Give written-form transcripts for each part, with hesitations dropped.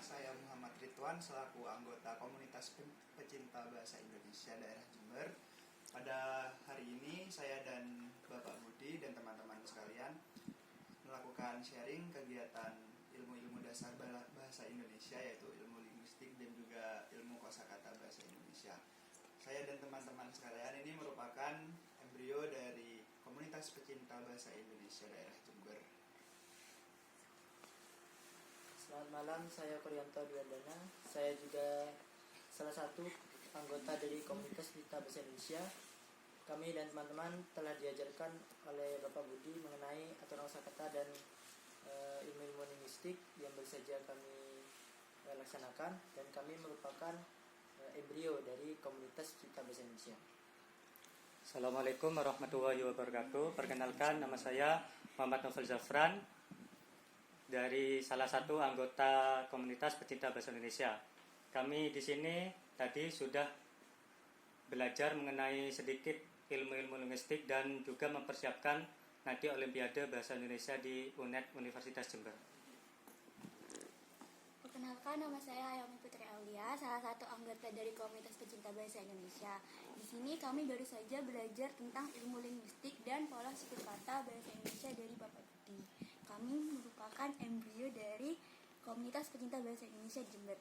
saya Muhammad Ridwan selaku anggota komunitas pecinta bahasa Indonesia daerah Jember. Pada hari ini saya dan Bapak Budi dan teman-teman sekalian melakukan sharing kegiatan ilmu-ilmu dasar bahasa Indonesia, yaitu ilmu linguistik dan juga ilmu kosakata bahasa Indonesia. Saya dan teman-teman sekalian ini merupakan embrio dari komunitas pecinta bahasa Indonesia daerah Jember. Selamat malam, saya Kuryanto Dwiandana. Saya juga salah satu anggota dari komunitas pecinta bahasa Indonesia. Kami dan teman-teman telah diajarkan oleh Bapak Budi mengenai aturan kosakata dan ilmu-ilmu linguistik yang baru saja kami laksanakan, dan kami merupakan embrio dari komunitas pecinta bahasa Indonesia. Assalamualaikum warahmatullahi wabarakatuh. Perkenalkan, nama saya Muhammad Novel Zafran dari salah satu anggota komunitas pecinta bahasa Indonesia. Kami di sini tadi sudah belajar mengenai sedikit ilmu-ilmu linguistik dan juga mempersiapkan nanti Olimpiade Bahasa Indonesia di UNED Universitas Jember. Perkenalkan, nama saya Ayami Putri Aulia, salah satu anggota dari komunitas pecinta bahasa Indonesia. Di sini kami baru saja belajar tentang ilmu linguistik dan pola suku kata bahasa Indonesia dari Bapak Budi. Kami merupakan embrio dari komunitas pecinta bahasa Indonesia Jember.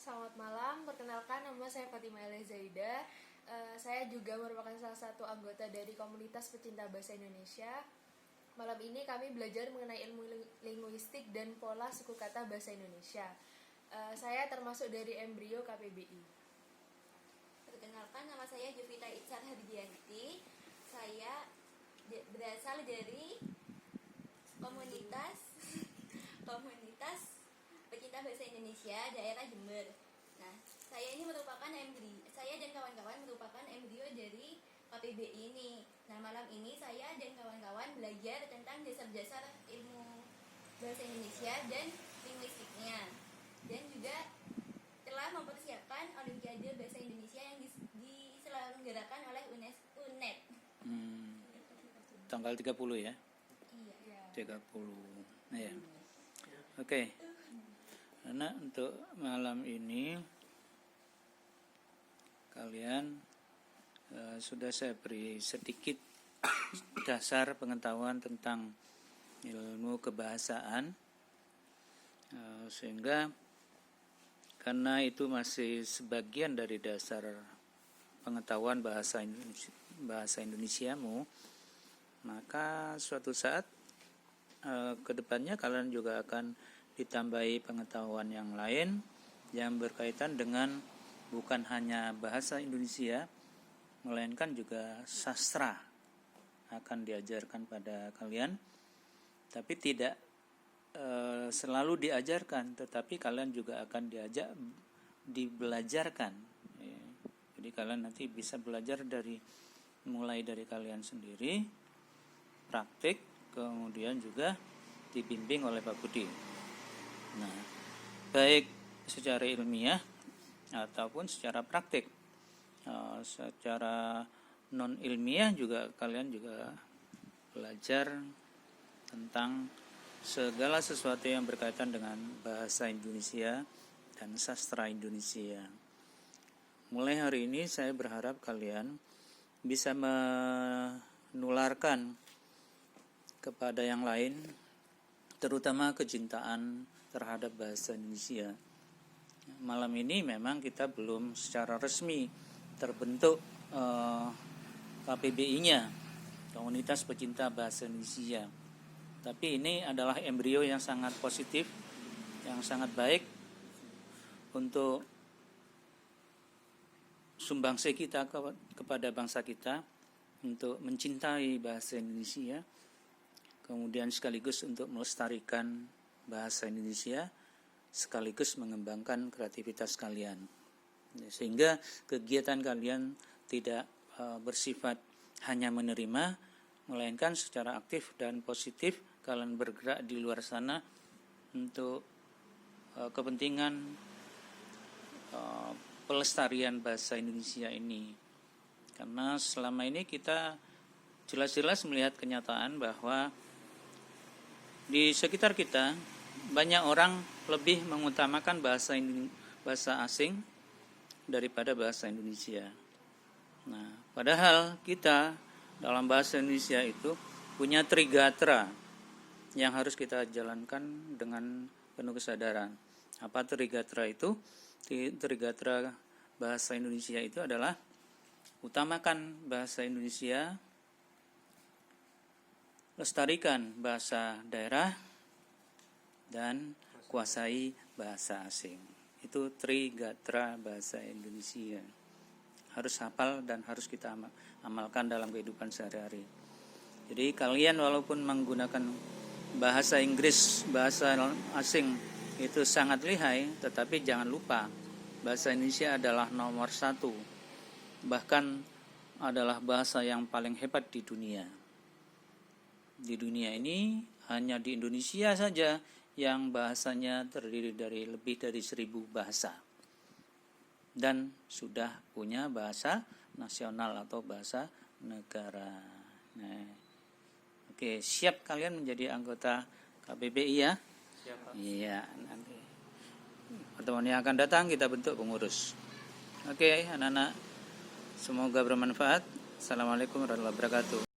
Selamat malam, perkenalkan nama saya Fatima Elizaida. Saya juga merupakan salah satu anggota dari komunitas pecinta bahasa Indonesia. Malam ini kami belajar mengenai ilmu linguistik dan pola suku kata bahasa Indonesia. Saya termasuk dari embrio KPBI. Perkenalkan, nama saya Jovita Itzar Habidianti. Saya berasal dari komunitas pecinta bahasa Indonesia daerah Jember. Nah, saya dan kawan-kawan merupakan embrio dari KPBI ini. Nah, malam ini saya dan kawan-kawan belajar tentang dasar-dasar ilmu bahasa Indonesia dan linguistiknya, dan juga telah mempersiapkan Olimpiade Bahasa Indonesia yang diselenggarakan oleh UNED. Tanggal 30 ya? Iya. 30. Ya. Oke. Karena untuk malam ini kalian sudah saya beri sedikit dasar pengetahuan tentang ilmu kebahasaan, sehingga karena itu masih sebagian dari dasar pengetahuan bahasa Indonesiamu, maka suatu saat kedepannya kalian juga akan ditambahi pengetahuan yang lain yang berkaitan dengan bukan hanya bahasa Indonesia, melainkan juga sastra akan diajarkan pada kalian. Tapi tidak selalu diajarkan, tetapi kalian juga akan dibelajarkan. Jadi kalian nanti bisa belajar mulai dari kalian sendiri, praktik, kemudian juga dibimbing oleh Pak Budi. Nah, baik secara ilmiah ataupun secara praktik. Secara non ilmiah juga kalian juga belajar tentang segala sesuatu yang berkaitan dengan bahasa Indonesia dan sastra Indonesia. Mulai hari ini saya berharap kalian bisa menularkan kepada yang lain, terutama kecintaan terhadap bahasa Indonesia. Malam ini memang kita belum secara resmi terbentuk KPBI-nya, Komunitas Pecinta Bahasa Indonesia. Tapi ini adalah embrio yang sangat positif, yang sangat baik untuk sumbangsi kita kepada bangsa kita untuk mencintai bahasa Indonesia, kemudian sekaligus untuk melestarikan bahasa Indonesia, sekaligus mengembangkan kreativitas kalian, sehingga kegiatan kalian tidak bersifat hanya menerima, melainkan secara aktif dan positif kalian bergerak di luar sana untuk kepentingan pelestarian bahasa Indonesia ini. Karena selama ini kita jelas-jelas melihat kenyataan bahwa di sekitar kita banyak orang lebih mengutamakan bahasa asing daripada bahasa Indonesia. Nah, padahal kita dalam bahasa Indonesia itu punya trigatra yang harus kita jalankan dengan penuh kesadaran. Apa trigatra itu? Trigatra bahasa Indonesia itu adalah utamakan bahasa Indonesia, lestarikan bahasa daerah, dan kuasai bahasa asing. Itu trigatra bahasa Indonesia. Harus hafal dan harus kita amalkan dalam kehidupan sehari-hari. Jadi kalian walaupun menggunakan bahasa Inggris, bahasa asing itu sangat lihai, tetapi jangan lupa bahasa Indonesia adalah nomor 1. Bahkan adalah bahasa yang paling hebat di dunia. Di dunia ini hanya di Indonesia saja yang bahasanya terdiri dari lebih dari 1000 bahasa. Dan sudah punya bahasa nasional atau bahasa negara. Nah, oke, siap kalian menjadi anggota KBBI ya? Siap, Pak. Iya, nanti pertemuan yang akan datang kita bentuk pengurus. Oke, anak-anak, semoga bermanfaat. Assalamualaikum warahmatullahi wabarakatuh.